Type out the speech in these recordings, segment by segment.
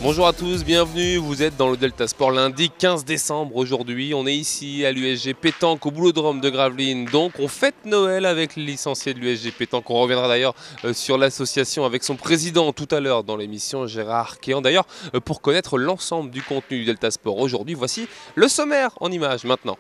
Bonjour à tous, bienvenue, vous êtes dans le Delta Sport lundi 15 décembre aujourd'hui. On est ici à l'USG Pétanque au Boulodrome de Gravelines. Donc on fête Noël avec les licenciés de l'USG Pétanque. On reviendra d'ailleurs sur l'association avec son président tout à l'heure dans l'émission, Gérard Kéan. D'ailleurs pour connaître l'ensemble du contenu du Delta Sport aujourd'hui, voici le sommaire en images maintenant.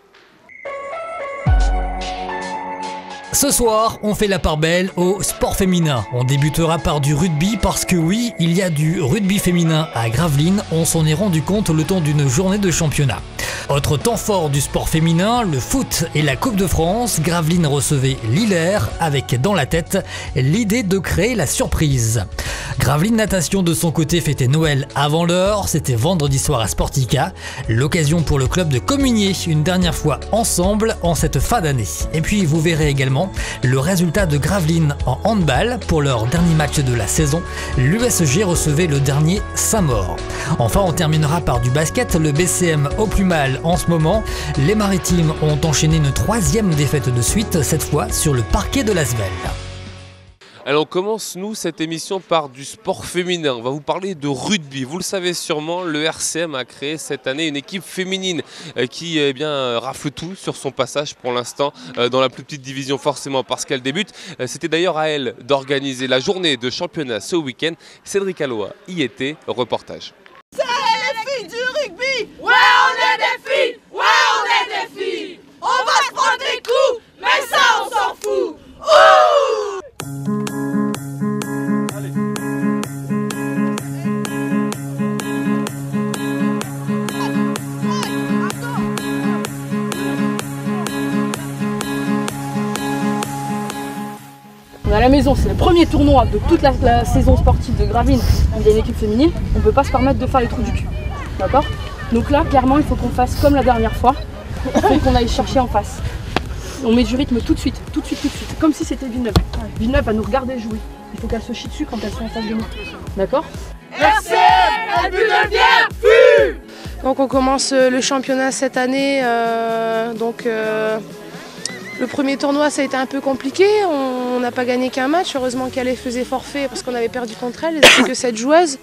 Ce soir, on fait la part belle au sport féminin. On débutera par du rugby parce que oui, il y a du rugby féminin à Gravelines. On s'en est rendu compte le temps d'une journée de championnat. Autre temps fort du sport féminin, le foot et la Coupe de France. Gravelines recevait Lillers avec dans la tête l'idée de créer la surprise. Gravelines Natation de son côté fêtait Noël avant l'heure. C'était vendredi soir à Sportica. L'occasion pour le club de communier une dernière fois ensemble en cette fin d'année. Et puis vous verrez également le résultat de Gravelines en handball pour leur dernier match de la saison. L'USG recevait le dernier Saint-Maur. Enfin, on terminera par du basket. Le BCM au plus mal en ce moment. Les Maritimes ont enchaîné une troisième défaite de suite, cette fois sur le parquet de l'Asvel. Alors on commence nous cette émission par du sport féminin, on va vous parler de rugby. Vous le savez sûrement, le RCM a créé cette année une équipe féminine qui rafle tout sur son passage pour l'instant dans la plus petite division forcément parce qu'elle débute. C'était d'ailleurs à elle d'organiser la journée de championnat ce week-end. Cédric Alloa y était, reportage. C'est les filles du rugby. Ouais, on est des filles. Ouais, on est des filles. On va se prendre des coups, mais ça on s'en fout. Ouh! On est à la maison, c'est le premier tournoi de toute la saison sportive de Gravelines. Il y a une équipe féminine, on ne peut pas se permettre de faire les trous du cul. D'accord? Donc là, clairement, il faut qu'on fasse comme la dernière fois. Il faut qu'on aille chercher en face. On met du rythme tout de suite, comme si c'était Villeneuve. Villeneuve va nous regarder jouer. Il faut qu'elle se chie dessus quand elles sont en face de nous. D'accord? RCM, elle devient Donc on commence le championnat cette année. Le premier tournoi ça a été un peu compliqué, on n'a pas gagné qu'un match, heureusement qu'elle faisait forfait parce qu'on avait perdu contre elle, elle n'était que 7 joueuses.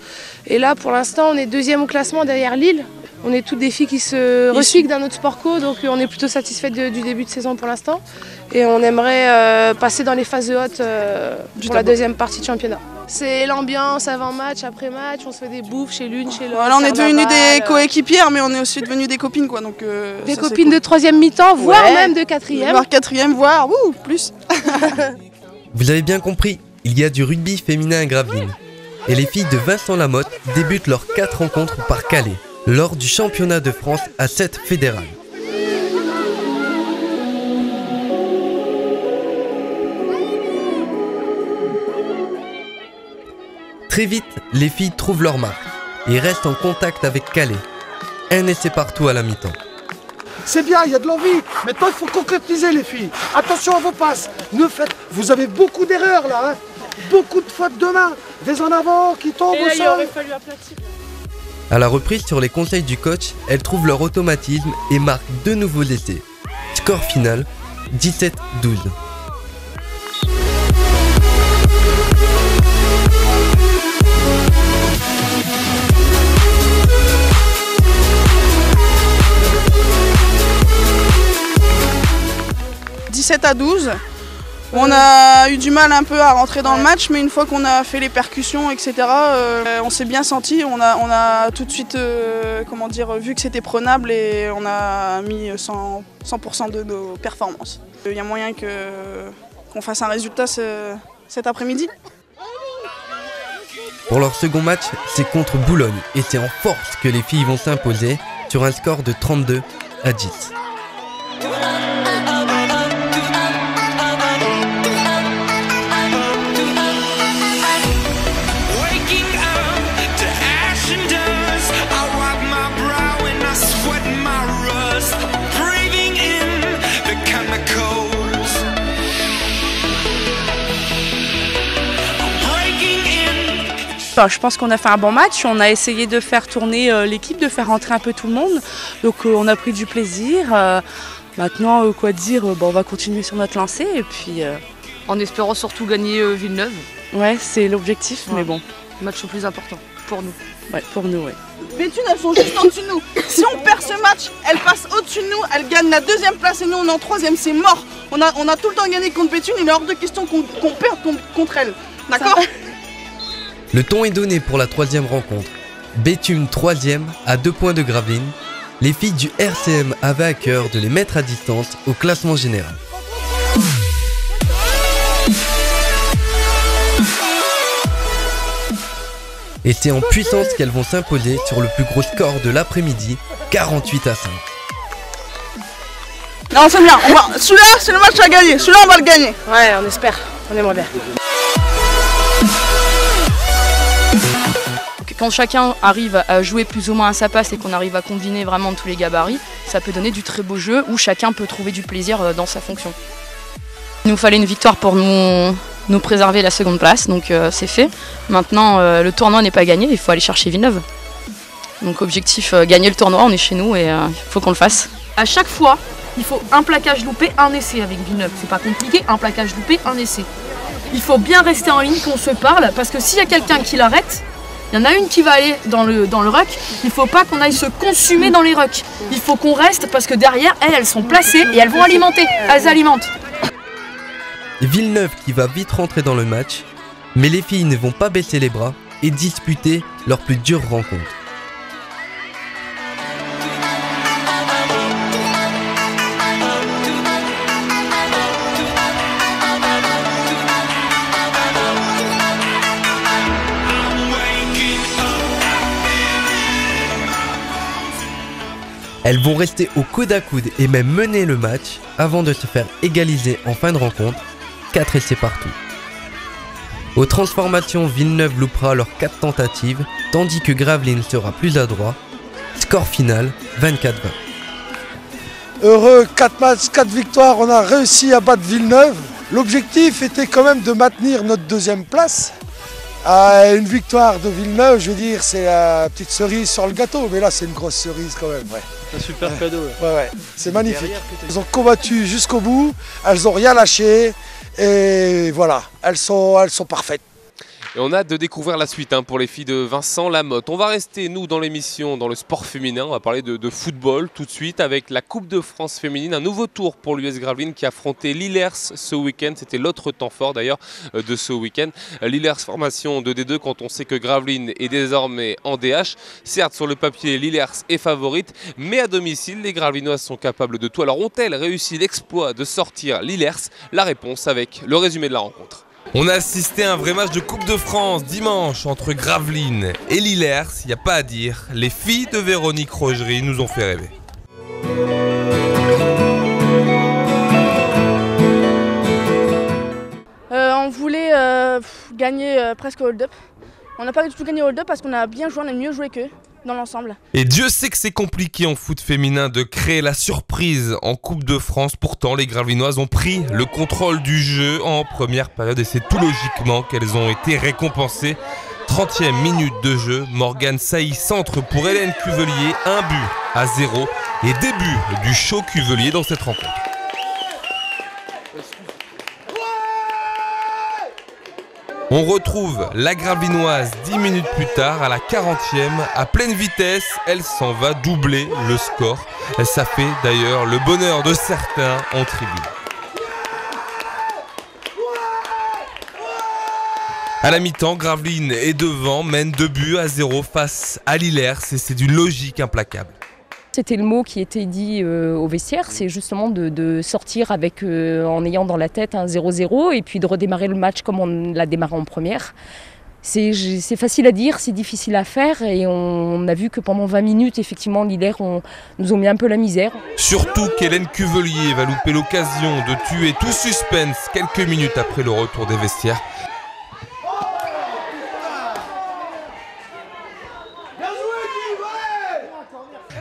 Et là pour l'instant on est deuxième au classement derrière Lille. On est toutes des filles qui se recyclent dans notre sport co, donc on est plutôt satisfait du début de saison pour l'instant. Et on aimerait passer dans les phases hautes pour la deuxième partie de championnat. C'est l'ambiance avant match, après match, on se fait des bouffes chez l'une, chez l'autre. Voilà, on est devenues des coéquipières, mais on est aussi devenues des copines, quoi. Donc, des copines de troisième mi-temps, voire même de quatrième. Voire quatrième, voire plus. Vous avez bien compris, il y a du rugby féminin à Gravelines. Et les filles de Vincent Lamotte débutent leurs 4 rencontres par Calais, lors du championnat de France à 7 fédérales. Très vite, les filles trouvent leur marque et restent en contact avec Calais. Un essai partout à la mi-temps. C'est bien, il y a de l'envie. Maintenant, il faut concrétiser les filles. Attention à vos passes. Vous avez beaucoup d'erreurs là. Hein. Beaucoup de fautes de main. Des en avant qui tombent au sol. Il aurait fallu aplatir. À la reprise, sur les conseils du coach, elles trouvent leur automatisme et marquent 2 nouveaux essais. Score final, 17-12. À 12. On a eu du mal un peu à rentrer dans le match, mais une fois qu'on a fait les percussions, etc., on s'est bien senti. On a tout de suite vu que c'était prenable et on a mis 100% de nos performances. Il y a moyen qu'on fasse un résultat cet après-midi. Pour leur second match, c'est contre Boulogne et c'est en force que les filles vont s'imposer sur un score de 32-10. Je pense qu'on a fait un bon match, on a essayé de faire tourner l'équipe, de faire rentrer un peu tout le monde. Donc on a pris du plaisir. Maintenant, quoi dire, on va continuer sur notre lancée et puis... En espérant surtout gagner Villeneuve. Ouais, c'est l'objectif, mais bon. Le match le plus important. pour nous. Ouais, pour nous, ouais. Béthune, elles sont juste en dessous de nous. Si on perd ce match, elles passent au-dessus de nous, elles gagnent la 2e place et nous on est en 3e, c'est mort. On a tout le temps gagné contre Béthune, il est hors de question qu'on perde contre elles. D'accord? Le ton est donné pour la 3e rencontre. Béthune 3e à 2 points de Gravelines. Les filles du RCM avaient à cœur de les mettre à distance au classement général. Et c'est en puissance qu'elles vont s'imposer sur le plus gros score de l'après-midi, 48 à 5. Non, c'est bien, celui-là c'est le match à gagner, celui-là on va le gagner. Ouais, on espère, on aimerait bien. Quand chacun arrive à jouer plus ou moins à sa place et qu'on arrive à combiner vraiment tous les gabarits, ça peut donner du très beau jeu où chacun peut trouver du plaisir dans sa fonction. Il nous fallait une victoire pour nous préserver la 2e place, donc c'est fait. Maintenant, le tournoi n'est pas gagné, il faut aller chercher Villeneuve. Donc objectif, gagner le tournoi, on est chez nous et il faut qu'on le fasse. À chaque fois, il faut un plaquage loupé, un essai avec Villeneuve. C'est pas compliqué, un plaquage loupé, un essai. Il faut bien rester en ligne, qu'on se parle, parce que s'il y a quelqu'un qui l'arrête, il y en a une qui va aller dans le ruck, il ne faut pas qu'on aille se consumer dans les rucks. Il faut qu'on reste parce que derrière, elles sont placées et elles vont alimenter, elles alimentent. Villeneuve qui va vite rentrer dans le match, mais les filles ne vont pas baisser les bras et disputer leur plus dure rencontre. Elles vont rester au coude à coude et même mener le match avant de se faire égaliser en fin de rencontre, 4 essais partout. Aux transformations, Villeneuve loupera leurs 4 tentatives, tandis que Gravelines sera plus adroit. Score final, 24-20. Heureux, 4 matchs, 4 victoires, on a réussi à battre Villeneuve. L'objectif était quand même de maintenir notre 2e place. Une victoire de Villeneuve, je veux dire, c'est la petite cerise sur le gâteau, mais là c'est une grosse cerise quand même. Ouais. Un super cadeau. Ouais, c'est magnifique. Elles ont combattu jusqu'au bout, elles n'ont rien lâché et voilà, elles sont parfaites. Et on a hâte de découvrir la suite pour les filles de Vincent Lamotte. On va rester, nous, dans l'émission, dans le sport féminin. On va parler de football tout de suite avec la Coupe de France féminine. Un nouveau tour pour l'US Gravelines qui a affronté Lillers ce week-end. C'était l'autre temps fort d'ailleurs de ce week-end. Lillers formation de D2 quand on sait que Gravelines est désormais en DH. Certes, sur le papier, Lillers est favorite, mais à domicile, les Gravelinoises sont capables de tout. Alors ont-elles réussi l'exploit de sortir Lillers? La réponse avec le résumé de la rencontre. On a assisté à un vrai match de Coupe de France dimanche entre Gravelines et Lillers, il n'y a pas à dire, les filles de Véronique Rogerie nous ont fait rêver. On voulait gagner presque au hold-up. On n'a pas du tout gagné au hold-up parce qu'on a bien joué, on a mieux joué qu'eux dans l'ensemble. Et Dieu sait que c'est compliqué en foot féminin de créer la surprise en Coupe de France. Pourtant, les Gravelinoises ont pris le contrôle du jeu en première période et c'est tout logiquement qu'elles ont été récompensées. 30e minute de jeu, Morgane Sailly centre pour Hélène Cuvelier, 1-0 et début du show Cuvelier dans cette rencontre. On retrouve la Gravelinoise 10 minutes plus tard, à la 40e, à pleine vitesse, elle s'en va doubler le score. Ça fait d'ailleurs le bonheur de certains en tribune. À la mi-temps, Gravelines est devant, mène 2-0 face à Lillers et c'est d'une logique implacable. C'était le mot qui était dit au vestiaire, c'est justement de sortir avec, en ayant dans la tête un 0-0 et puis de redémarrer le match comme on l'a démarré en première. C'est facile à dire, c'est difficile à faire et on a vu que pendant 20 minutes, effectivement, Lillers nous ont mis un peu la misère. Surtout qu'Hélène Cuvelier va louper l'occasion de tuer tout suspense quelques minutes après le retour des vestiaires.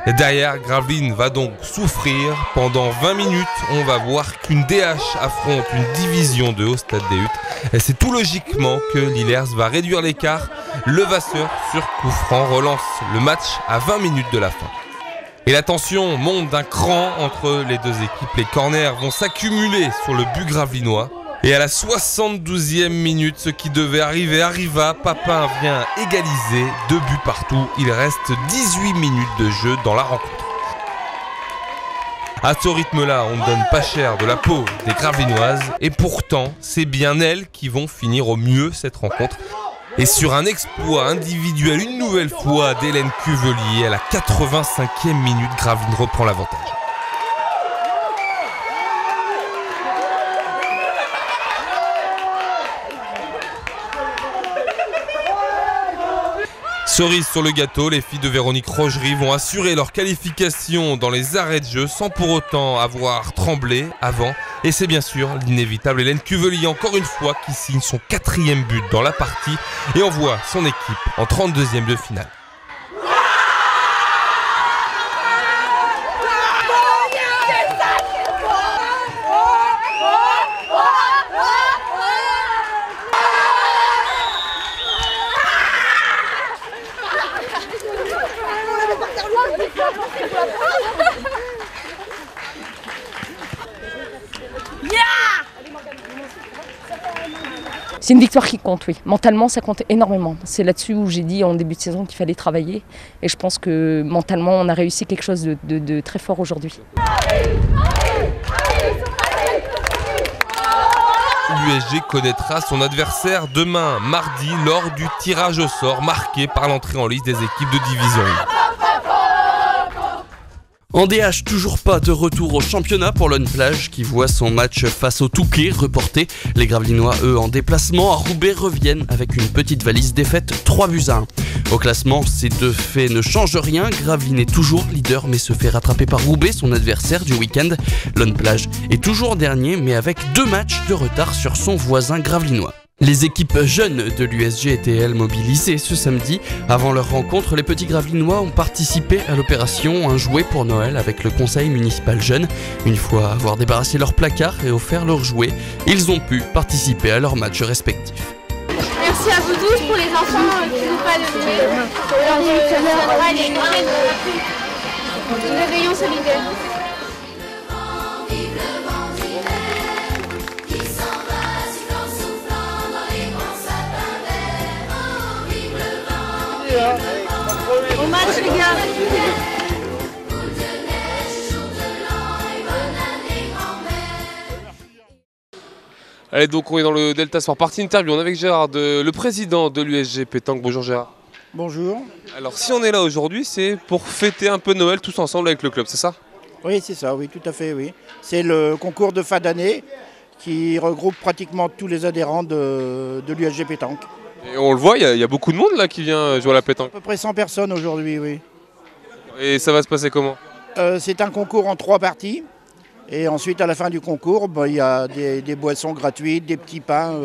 Et derrière, Gravelines va donc souffrir. Pendant 20 minutes, on va voir qu'une DH affronte une division de au stade des Huttes. Et c'est tout logiquement que Lillers va réduire l'écart. Levasseur sur coup franc relance le match à 20 minutes de la fin. Et la tension monte d'un cran entre les deux équipes. Les corners vont s'accumuler sur le but gravelinois. Et à la 72e minute, ce qui devait arriver arriva. Papin vient égaliser, 2 buts partout. Il reste 18 minutes de jeu dans la rencontre. À ce rythme-là, on ne donne pas cher de la peau des Gravelinoises. Et pourtant, c'est bien elles qui vont finir au mieux cette rencontre. Et sur un exploit individuel, une nouvelle fois d'Hélène Cuvelier, à la 85e minute, Gravelines reprend l'avantage. Cerise sur le gâteau, les filles de Véronique Rogerie vont assurer leur qualification dans les arrêts de jeu sans pour autant avoir tremblé avant. Et c'est bien sûr l'inévitable Hélène Cuvelier, encore une fois, qui signe son 4e but dans la partie et envoie son équipe en 32e de finale. C'est une victoire qui compte, oui. Mentalement, ça compte énormément. C'est là-dessus où j'ai dit en début de saison qu'il fallait travailler. Et je pense que mentalement, on a réussi quelque chose de très fort aujourd'hui. L'USG connaîtra son adversaire demain, mardi, lors du tirage au sort marqué par l'entrée en liste des équipes de Division 1. En DH, toujours pas de retour au championnat pour Lone Plage qui voit son match face au Touquet reporté. Les Gravelinois, eux, en déplacement à Roubaix, reviennent avec une petite valise défaite 3-1. Au classement, ces deux faits ne changent rien. Gravelines est toujours leader mais se fait rattraper par Roubaix, son adversaire du week-end. Lone Plage est toujours dernier mais avec 2 matchs de retard sur son voisin gravelinois. Les équipes jeunes de l'USG étaient elles mobilisées ce samedi. Avant leur rencontre, les petits Gravelinois ont participé à l'opération Un jouet pour Noël avec le conseil municipal jeune. Une fois avoir débarrassé leur placard et offert leurs jouets, ils ont pu participer à leurs matchs respectifs. Merci à vous tous pour les enfants qui n'ont pas de jouets. Le rayon solidaire. Au match, les gars. Allez, donc on est dans le Delta Sport Party Interview. On est avec Gérard, le président de l'USG Pétanque. Bonjour Gérard. Bonjour. Alors si on est là aujourd'hui, c'est pour fêter un peu Noël tous ensemble avec le club, c'est ça? Oui, c'est ça, oui, tout à fait, oui. C'est le concours de fin d'année qui regroupe pratiquement tous les adhérents de l'USG Pétanque. Et on le voit, il y a beaucoup de monde là qui vient jouer à la pétanque. À peu près 100 personnes aujourd'hui, oui. Et ça va se passer comment? C'est un concours en 3 parties. Et ensuite, à la fin du concours, il y a des boissons gratuites, des petits pains,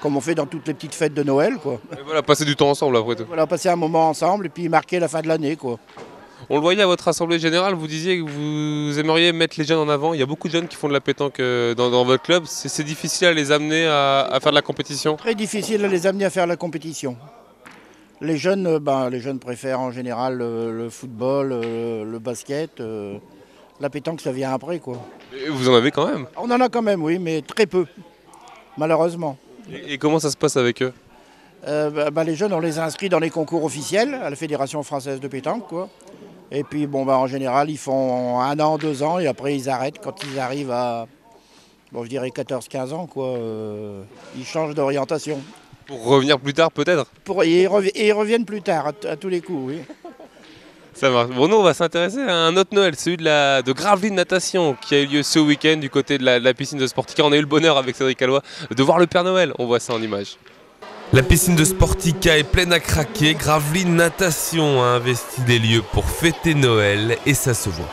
comme on fait dans toutes les petites fêtes de Noël, quoi. Et voilà, passer du temps ensemble après tout. Voilà, passer un moment ensemble et puis marquer la fin de l'année, quoi. On le voyait à votre assemblée générale, vous disiez que vous aimeriez mettre les jeunes en avant. Il y a beaucoup de jeunes qui font de la pétanque dans votre club. C'est difficile à les amener à faire de la compétition? Très difficile à les amener à faire la compétition. Les jeunes préfèrent en général le football, le basket. La pétanque, ça vient après, quoi. Et vous en avez quand même? On en a quand même, oui, mais très peu, malheureusement. Et comment ça se passe avec eux? Les jeunes, on les inscrit dans les concours officiels à la Fédération française de pétanque, quoi. Et puis, en général, ils font 1 an, 2 ans, et après, ils arrêtent quand ils arrivent à, je dirais 14-15 ans, quoi. Ils changent d'orientation. Pour revenir plus tard, peut-être? Et ils reviennent plus tard, à tous les coups, oui. Ça marche. Bon, nous, on va s'intéresser à un autre Noël, celui de Gravelines Natation, qui a eu lieu ce week-end du côté de la piscine de Sportica. On a eu le bonheur avec Cédric Alloy de voir le Père Noël. On voit ça en images. La piscine de Sportica est pleine à craquer. Gravelines Natation a investi des lieux pour fêter Noël et ça se voit.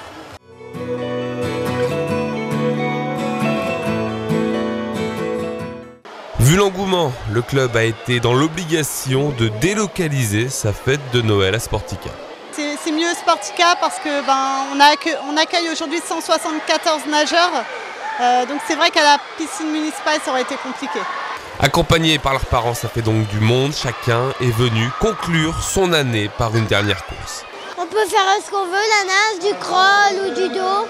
Vu l'engouement, le club a été dans l'obligation de délocaliser sa fête de Noël à Sportica. C'est mieux Sportica parce que on accueille aujourd'hui 174 nageurs. Donc c'est vrai qu'à la piscine municipale ça aurait été compliqué. Accompagnés par leurs parents, ça fait donc du monde. Chacun est venu conclure son année par une dernière course. On peut faire ce qu'on veut, la nage, du crawl ou du dos.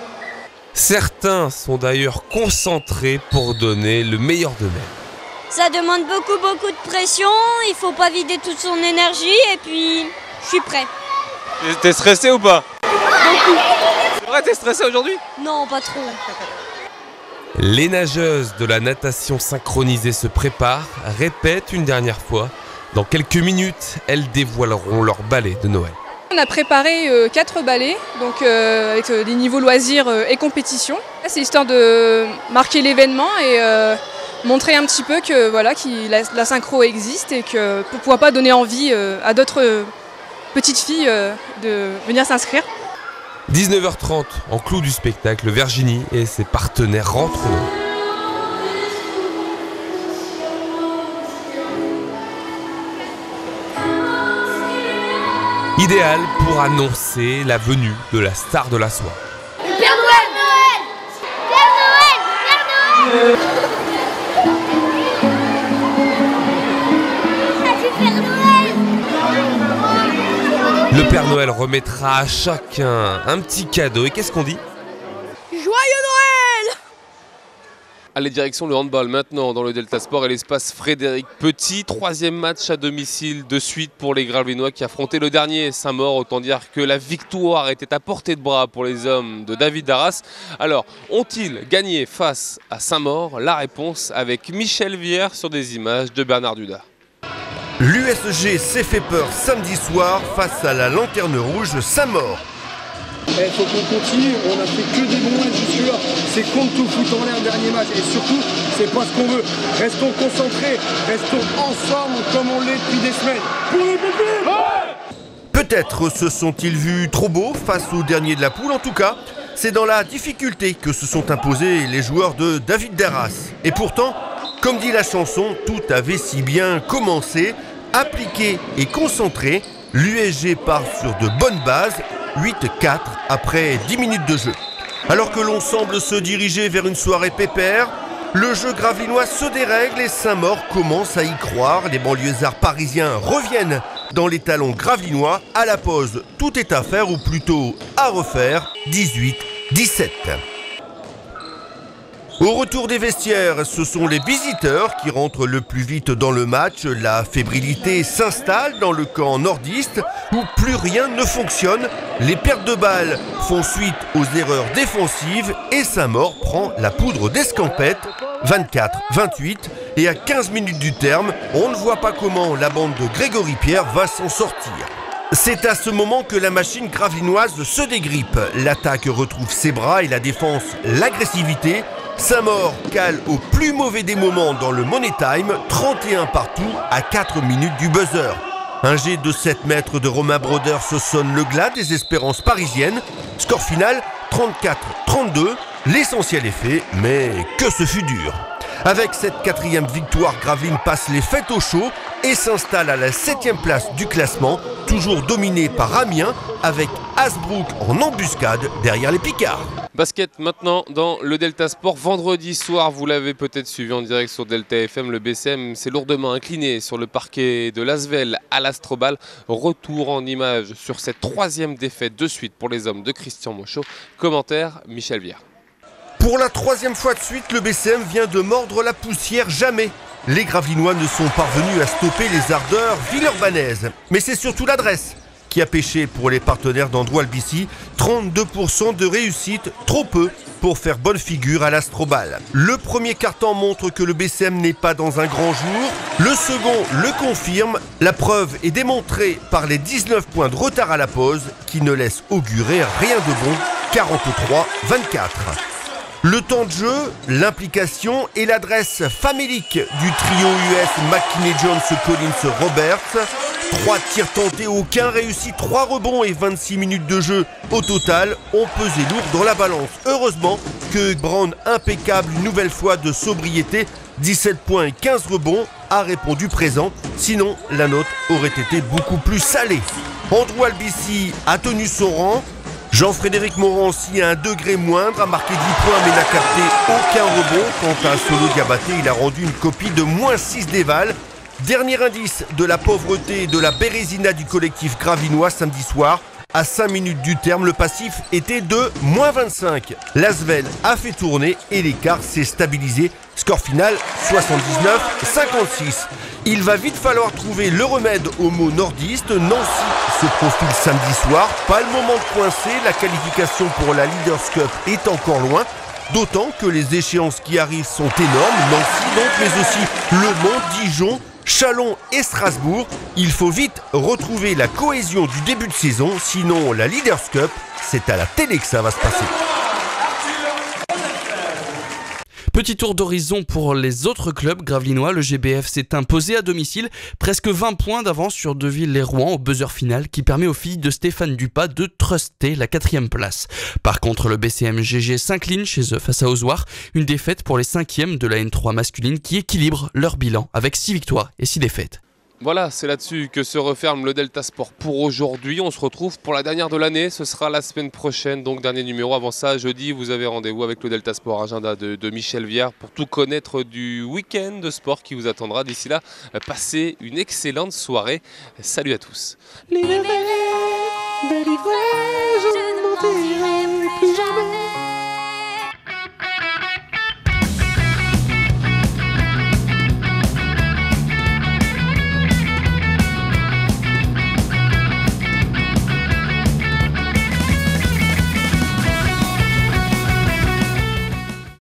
Certains sont d'ailleurs concentrés pour donner le meilleur d'eux-mêmes. Ça demande beaucoup de pression, il faut pas vider toute son énergie et puis je suis prêt. T'es stressé ou pas? C'est vrai, t'es stressé aujourd'hui? Non, pas trop. Les nageuses de la natation synchronisée se préparent, répètent une dernière fois. Dans quelques minutes, elles dévoileront leur ballet de Noël. On a préparé 4 ballets, donc avec des niveaux loisirs et compétition. C'est histoire de marquer l'événement et montrer un petit peu que voilà, la synchro existe et que pourquoi pas donner envie à d'autres petites filles de venir s'inscrire. 19h30, en clou du spectacle, Virginie et ses partenaires rentrent. Idéal pour annoncer la venue de la star de la soirée. Père Noël! Père Noël! Père Noël! Le Père Noël remettra à chacun un petit cadeau. Et qu'est-ce qu'on dit? Joyeux Noël! Allez, direction le handball maintenant dans le Delta Sport et l'espace Frédéric Petit. 3e match à domicile de suite pour les Gravelinois qui affrontaient le dernier Saint-Maur. Autant dire que la victoire était à portée de bras pour les hommes de David Darras. Alors, ont-ils gagné face à Saint-Maur? La réponse avec Michel Vière sur des images de Bernard Duda. L'USG s'est fait peur samedi soir face à la Lanterne Rouge Saint-Maur. Il faut qu'on continue, on n'a fait que des bons matchs jusque-là. C'est contre tout foot en l'air le dernier match et surtout, c'est pas ce qu'on veut. Restons concentrés, restons ensemble comme on l'est depuis des semaines. Pour les pupilles! Peut-être se sont-ils vus trop beaux face au dernier de la poule. En tout cas, c'est dans la difficulté que se sont imposés les joueurs de David Darras. Et pourtant, comme dit la chanson, tout avait si bien commencé. Appliqué et concentré, l'USG part sur de bonnes bases, 8-4 après 10 minutes de jeu. Alors que l'on semble se diriger vers une soirée pépère, le jeu gravelinois se dérègle et Saint-Maur commence à y croire. Les banlieusards parisiens reviennent dans les talons gravelinois. À la pause, tout est à faire ou plutôt à refaire, 18-17. Au retour des vestiaires, ce sont les visiteurs qui rentrent le plus vite dans le match. La fébrilité s'installe dans le camp nordiste où plus rien ne fonctionne. Les pertes de balles font suite aux erreurs défensives et Saint-Maur prend la poudre d'escampette. 24-28 et à 15 minutes du terme, on ne voit pas comment la bande de Grégory Pierre va s'en sortir. C'est à ce moment que la machine gravelinoise se dégrippe. L'attaque retrouve ses bras et la défense l'agressivité. Saint-Maur cale au plus mauvais des moments dans le Money Time, 31 partout à 4 minutes du buzzer. Un jet de 7 mètres de Romain Brodeur se sonne le glas des espérances parisiennes. Score final 34-32, l'essentiel est fait, mais que ce fut dur. Avec cette 4e victoire, Gravelines passe les fêtes au chaud et s'installe à la 7e place du classement, toujours dominé par Amiens, avec Hasbrook en embuscade derrière les Picards. Basket maintenant dans le Delta Sport. Vendredi soir, vous l'avez peut-être suivi en direct sur Delta FM, le BCM s'est lourdement incliné sur le parquet de l'Asvel à l'Astrobal. Retour en image sur cette 3e défaite de suite pour les hommes de Christian Mochot. Commentaire, Michel Viard. Pour la 3e fois de suite, le BCM vient de mordre la poussière. Jamais les Gravelinois ne sont parvenus à stopper les ardeurs villeurbanaises. Mais c'est surtout l'adresse qui a pêché pour les partenaires d'Andrew Albici. 32% de réussite, trop peu pour faire bonne figure à l'Astrobal. Le premier quart-temps montre que le BCM n'est pas dans un grand jour. Le second le confirme. La preuve est démontrée par les 19 points de retard à la pause qui ne laissent augurer rien de bon. 43-24. Le temps de jeu, l'implication et l'adresse famélique du trio US McKinney-Jones-Collins-Roberts. 3 tirs tentés, aucun réussi, 3 rebonds et 26 minutes de jeu au total ont pesé lourd dans la balance. Heureusement que Brown, impeccable une nouvelle fois de sobriété, 17 points et 15 rebonds, a répondu présent. Sinon, la note aurait été beaucoup plus salée. Andrew Albici a tenu son rang. Jean-Frédéric Morancy à un degré moindre, a marqué 10 points mais n'a capté aucun rebond. Quant à Solo Diabaté, il a rendu une copie de -6 d'Eval. Dernier indice de la pauvreté et de la bérésina du collectif gravinois samedi soir, À 5 minutes du terme, le passif était de -25. L'Asvel a fait tourner et l'écart s'est stabilisé. Score final 79-56. Il va vite falloir trouver le remède aux maux nordistes. Nancy se profile samedi soir. Pas le moment de coincer. La qualification pour la Leaders Cup est encore loin. D'autant que les échéances qui arrivent sont énormes. Nancy donc, mais aussi Le Mans, Dijon, Châlons et Strasbourg. Il faut vite retrouver la cohésion du début de saison. Sinon, la Leaders Cup, c'est à la télé que ça va se passer. Petit tour d'horizon pour les autres clubs gravelinois. Le GBF s'est imposé à domicile, presque 20 points d'avance sur Deville et Rouen au buzzer final qui permet aux filles de Stéphane Dupas de truster la 4e place. Par contre, le BCM-GG s'incline chez eux face à Ozoir, une défaite pour les 5e de la N3 masculine qui équilibre leur bilan avec 6 victoires et 6 défaites. Voilà, c'est là-dessus que se referme le Delta Sport pour aujourd'hui. On se retrouve pour la dernière de l'année. Ce sera la semaine prochaine, donc dernier numéro. Avant ça, jeudi, vous avez rendez-vous avec le Delta Sport agenda de Michel Viard pour tout connaître du week-end de sport qui vous attendra. D'ici là, passez une excellente soirée. Salut à tous. Libéré, délivré, je ne mentirai plus jamais.